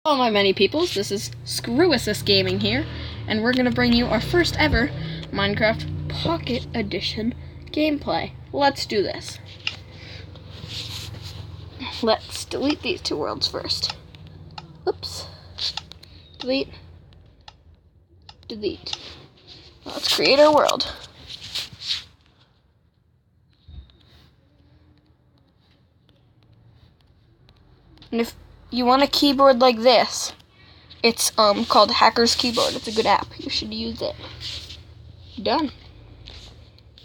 Hello my many peoples, this is Scruisiss Gaming here, and we're going to bring you our first ever Minecraft Pocket Edition gameplay. Let's do this. Let's delete these two worlds first. Oops. Delete. Delete. Let's create our world. And if you want a keyboard like this, it's called Hacker's Keyboard. It's a good app. You should use it. Done.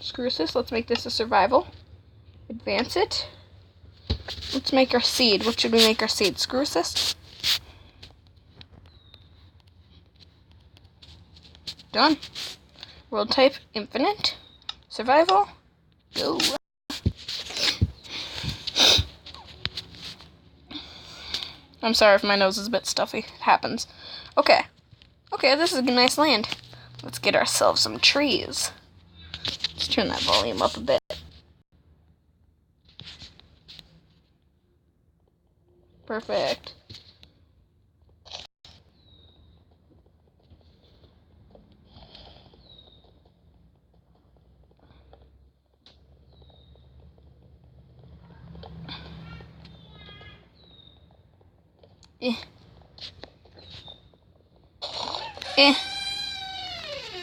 Scruisiss, let's make this a survival. Advance it. Let's make our seed. What should we make our seed? Scruisiss? Done. World type, infinite. Survival. Go. I'm sorry if my nose is a bit stuffy. It happens. Okay. Okay, this is a nice land. Let's get ourselves some trees. Let's turn that volume up a bit. Perfect.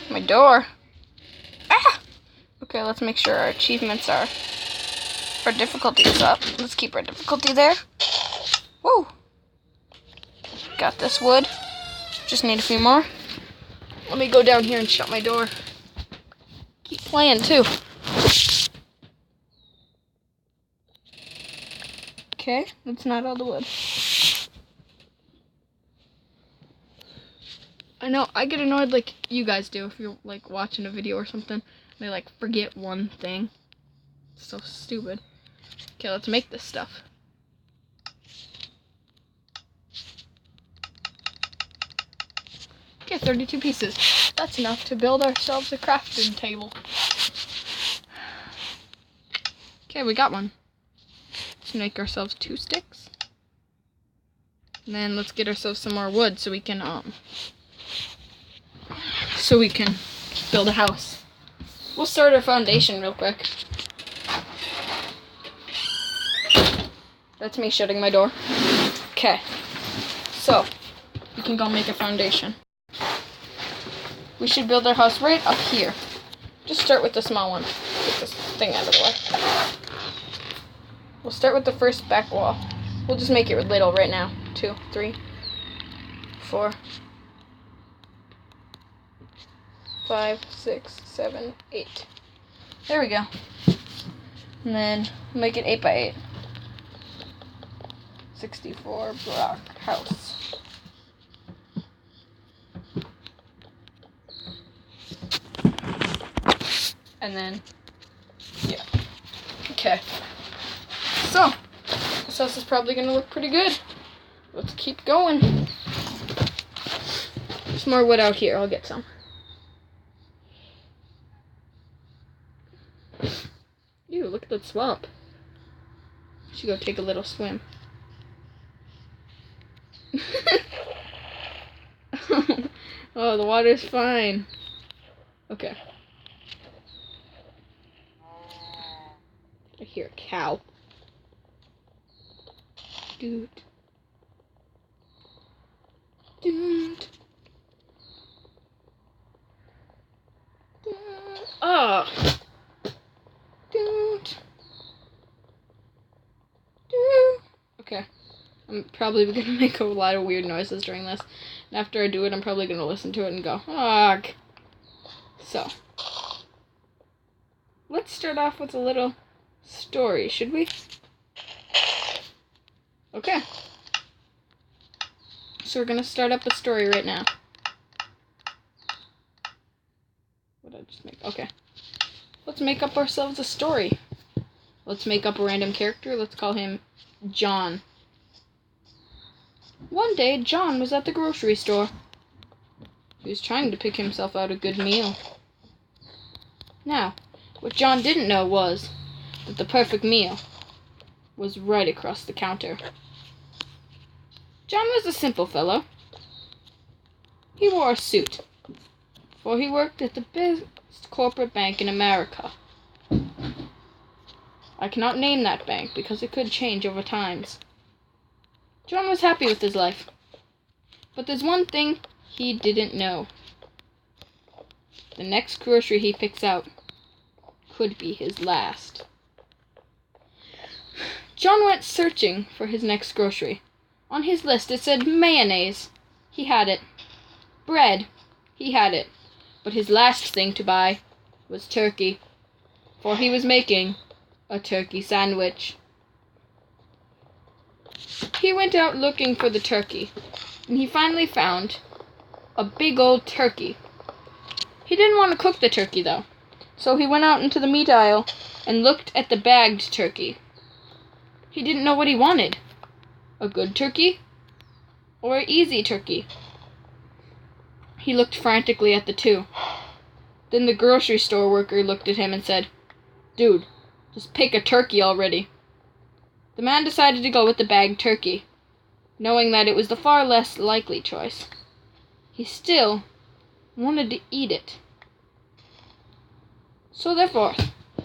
My door. Ah! Okay, let's make sure our achievements are... our difficulty is up. Let's keep our difficulty there. Woo! Got this wood. Just need a few more. Let me go down here and shut my door. Keep playing, too. Okay, that's not all the wood. I know, I get annoyed like you guys do if you're like watching a video or something and they like forget one thing. It's so stupid. Okay, let's make this stuff. Okay, 32 pieces. That's enough to build ourselves a crafting table. Okay, we got one. Let's make ourselves 2 sticks. And then let's get ourselves some more wood so we can build a house. We'll start our foundation real quick. That's me shutting my door. Okay. So, we can go make a foundation. We should build our house right up here. Just start with the small one. Get this thing out of the way. We'll start with the first back wall. We'll just make it little right now. 2, 3, 4, 5, 6, 7, 8. There we go. And then make it 8 by 8. 64 block house. And then, yeah. Okay. So, this house is probably going to look pretty good. Let's keep going. There's more wood out here. I'll get some. Ew, look at that swamp. Should go take a little swim. Oh, the water's fine. Okay. I hear a cow. Dude. Dude. Dude. Oh. Dude. Dude. Okay. I'm probably going to make a lot of weird noises during this. And after I do it, I'm probably going to listen to it and go, ugh. So. Let's start off with a little story, should we? Okay. So we're going to start up a story right now. What did I just make? Okay. Let's make up ourselves a story. Let's make up a random character. Let's call him John. One day, John was at the grocery store. He was trying to pick himself out a good meal. Now, what John didn't know was that the perfect meal was right across the counter. John was a simple fellow. He wore a suit, for he worked at the biggest corporate bank in America. I cannot name that bank because it could change over times. John was happy with his life, but there's one thing he didn't know. The next grocery he picks out could be his last. John went searching for his next grocery. On his list it said mayonnaise. He had it. Bread. He had it. But his last thing to buy was turkey, for he was making a turkey sandwich. He went out looking for the turkey, and he finally found a big old turkey. He didn't want to cook the turkey, though, so he went out into the meat aisle and looked at the bagged turkey. He didn't know what he wanted. A good turkey or an easy turkey? He looked frantically at the two. Then the grocery store worker looked at him and said, "Dude, just pick a turkey already." The man decided to go with the bagged turkey, knowing that it was the far less likely choice. He still wanted to eat it. So therefore,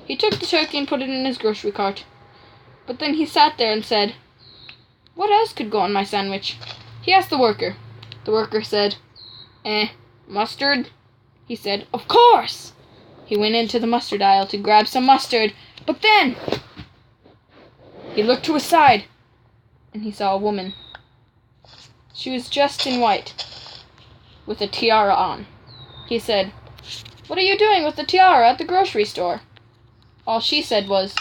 he took the turkey and put it in his grocery cart. But then he sat there and said, "What else could go on my sandwich?" He asked the worker. The worker said, Mustard?" He said, "Of course!" He went into the mustard aisle to grab some mustard, but then he looked to his side, and he saw a woman. She was dressed in white, with a tiara on. He said, "What are you doing with the tiara at the grocery store?" All she said was,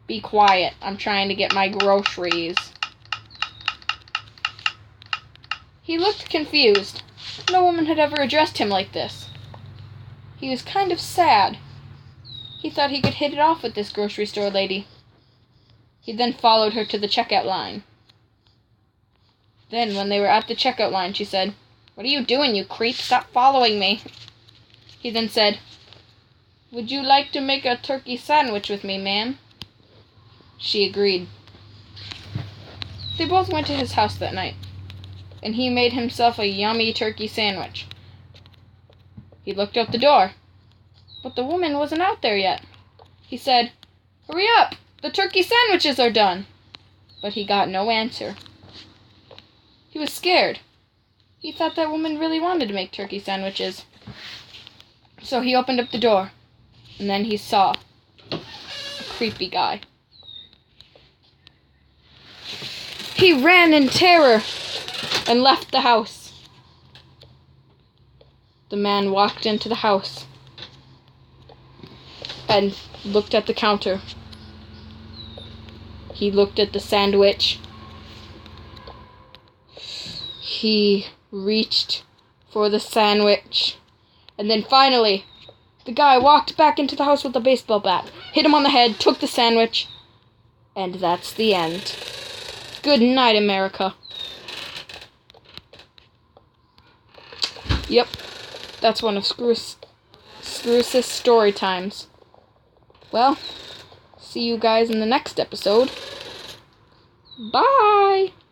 "Be quiet, I'm trying to get my groceries." He looked confused. No woman had ever addressed him like this. He was kind of sad. He thought he could hit it off with this grocery store lady. He then followed her to the checkout line. Then, when they were at the checkout line, she said, "What are you doing, you creep? Stop following me." He then said, "Would you like to make a turkey sandwich with me, ma'am?" She agreed. They both went to his house that night, and he made himself a yummy turkey sandwich. He looked out the door, but the woman wasn't out there yet. He said, "Hurry up! The turkey sandwiches are done!" But he got no answer. He was scared. He thought that woman really wanted to make turkey sandwiches. So he opened up the door, and then he saw a creepy guy. He ran in terror and left the house. The man walked into the house and looked at the counter. He looked at the sandwich. He reached for the sandwich. And then finally, the guy walked back into the house with a baseball bat, hit him on the head, took the sandwich, and that's the end. Good night, America. Yep, that's one of Scruisiss story times. Well, see you guys in the next episode. Bye!